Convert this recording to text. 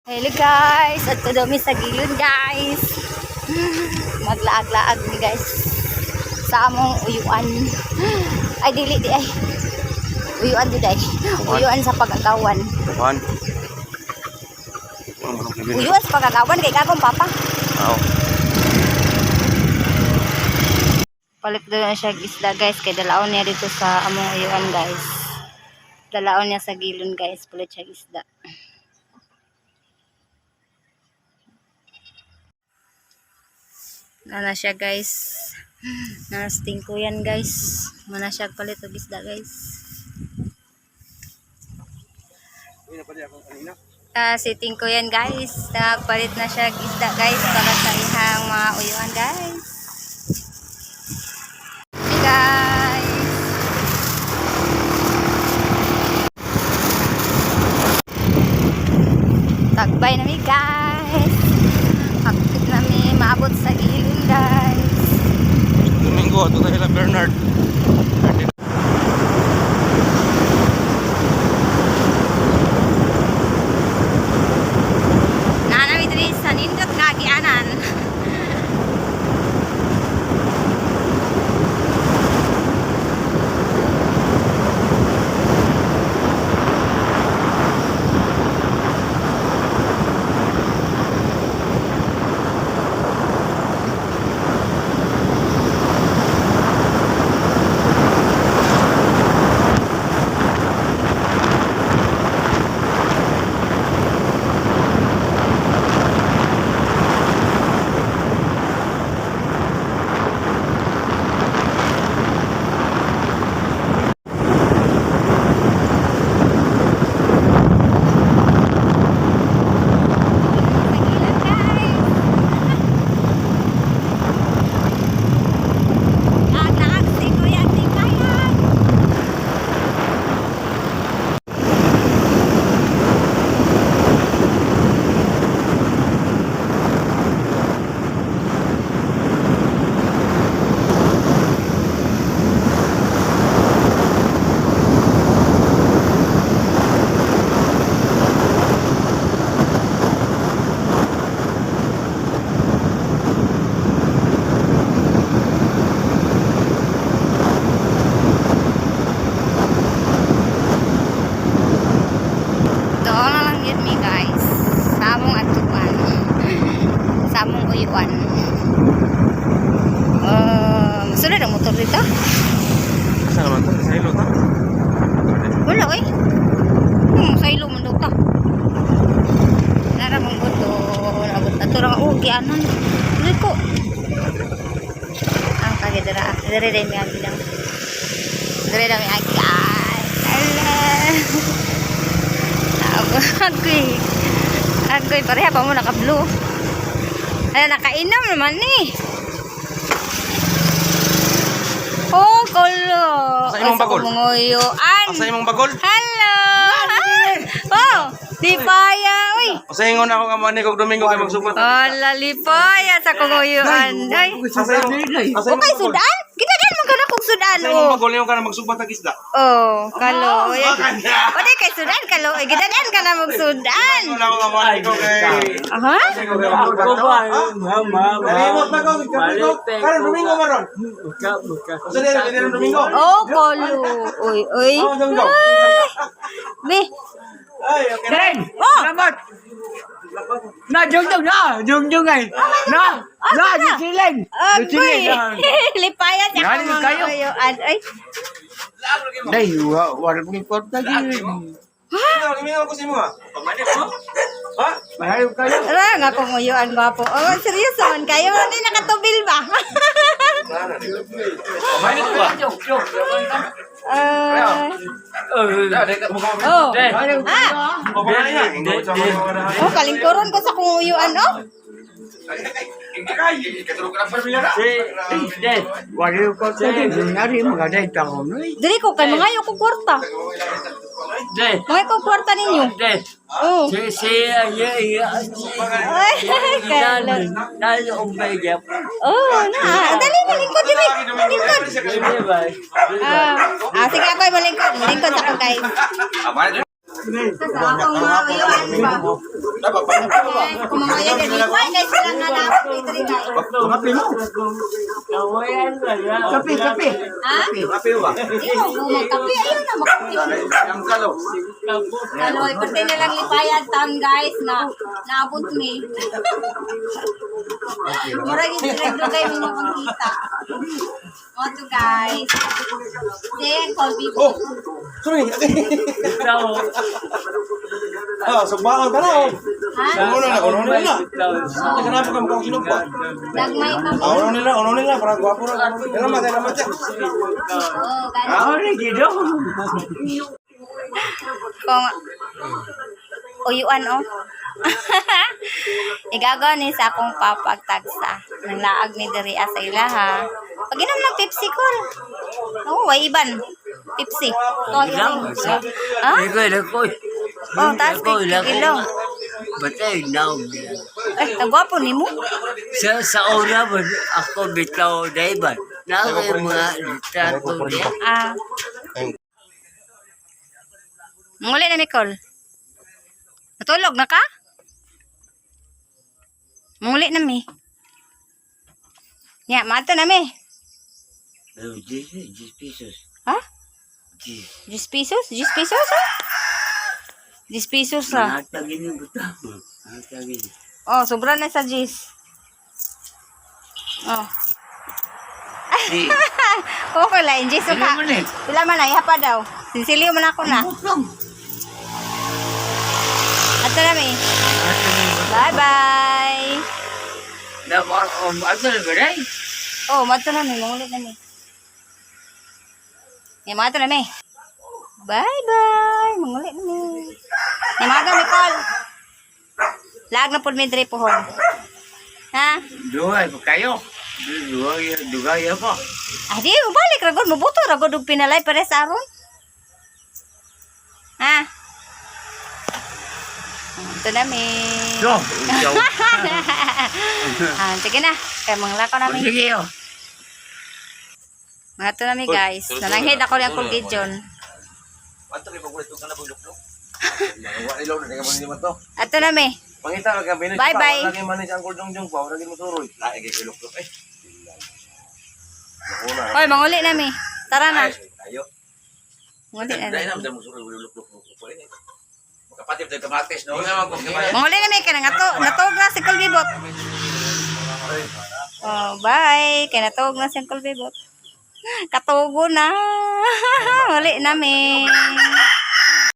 Hello guys, at kadami sa gilid guys. Maglaag-laag ni guys sa among uyuan. Ay dili di ay. Uyuan di ay. Uyuan sa pagagawan. Tuhan. Uyuan sa pagagawan kay kagong papa. Oo. Palit doon na siya isda guys kay dalaon niya dito sa among uyuan guys. Dalaon niya sa gilon guys, palit siya isda. Nana siya guys. Nasting ko yan guys. Mana siya palit og isda guys. Sitting ko yan guys. Nagpalit na siya isda guys para sa ihang mga uyuan guys. Hey guys. Tagbay na mi guys. Akit na mi maabot sa gilin guys. Domingo ato kay Bernard. Nanami diri sa nindot nga gianan. Samong uyuan. Sunod ang motor dito? Saan naman to? Sa ilo ta? Wala eh. Sa ilo mo daw ta. Naramang ko to. Nabot na to. Gianan. Dili ko. Ang kagidara. Dere mi agi lang. Dere mi agi. Agoy. Pareha pa mo naka-blue. Ay, nakainom naman eh. Oh, kulo. Asa imong bagol? Asa imong bagol? Hello. Oh, lipaya. Uy. Pasahingon ako nga man kog Domingo kay magsupot. Ala, lipaya sa kunguyuan. Ay. Okay, sudan? Ginadan mo ka na kung sudan. Asa imong bagol yung ka na magsupot ang isda. Oh, kalo. O di kay sudan, kalo. Ginadan ka na magsudan. Wala ko nga man kay. Aha? Karon Domingo maron. Sa dili Domingo. Oh, kalo. Uy. Be. Ay, okay. Karen! Oh! Salamat! Na, jungjung na! Jungjung ay! Na! Na! Jusileng! Agoy. Lipaya sa Yan, mga kayo. uyuan. Ay. Day, wala pong importa din. Domingo ko si mo ha. Pamanit mo? Ha? Mahayop kayo. Ara, nga kung uyuan ba po. Oh, seryoso man kayo. Hindi nakatubil ba? Pamanit mo ha. Oh. Day! Oh, kalingkuron ko sa kung uyuan, oh. Day! Wala yung kwarta din. Nari, magaday taon. Dili ko kay mga yung kwarta. Day! Mga kong kwarta ninyo. Day! Oh. Ay, Ay, kalo. dahil umbay niya. Oh, na. Dali, malingkod dili. Malingkod. Sige ako ay malingkod. Malingkod sa kong guys. akong mga uyuan ba. Dapat pa na ba? Kung mga yan dito, why guys sila nga na dito rin ay. Kape mo. Kape, kape. Ha? Kape ba? Hindi mo gumagkapi. Ayun na, makapi. Ang kalo. Kaloy, pati na lang lipayan taon guys na naabot ni. Murag yung direkto kayo mo makikita. O to guys. Then, Colby. Oh! Sorry! Ah, subakan ka na oh! Ha? Uno nila! Kenapa kamu kau sinong pa? Nagmay pa mo. Uno nila, parang gwapo na. Salamat siya. Oo, ganun. Ako rin dito. Kung uyuan oh. Igagaw ni sa akong papagtagsa ng laag ni diri sa ilaha. Pag inom ng Pepsi ko. Oh, way iban. Pepsi. Ilang. Ha? Ikaw. Oh, taas kay kilo. Batay, now. Nagwapo ni mo. Sa una ba, ako bitaw na iba. Nakakay mga litrato niya. Ah. Muli na Nicole. Natulog na ka? Muli na mi. Ya, mato na mi. 10 pesos. Ha? 10. 10 pesos? 10 pesos ha? 10 pesos ha? Nakatagin yung buta. Nakatagin. Oh, sobra na sa 10. Oh. Di. Okay lang, 10 ka. Pila man eh. Pila man na, ihapa daw. Sinsiliw man ako na. Ato na mi. Bye-bye. Ano na ba rin? Oh, mato na mi. Mangulit na mi. Mato na mi. Bye-bye. Mangulit na mi. Maga mi call. Lag na po mi diri pohon. Ha? Dugay pa kayo. Dugay ako. Ah, di, balik ragod. Mabuto ragod og pinalay pare sa aron. Ha? Ito na mi. So, ikaw. Ah, sige na. Kaya manglakaw namin. Sige yun. Mga ito namin guys. Nananghid ako ng Colgate John. Ato kay pagulit ka na bulok. Wa ilaw na nga man to. Ato namin. Pangita ka binis. Bye-bye. Lagi man ni ang kordong pa, lagi mo suroy. Lae kay bulok eh. Hoy, manguli namin. Tara na. Ayo. Manguli na. Dai na mo suroy bulok ko ini. Makapatid sa kamatis no. Manguli Manguli namin. Kaya natog na si Colbibot. Oh, bye. Kaya natog na si Colbibot. Katugo na. Muli namin.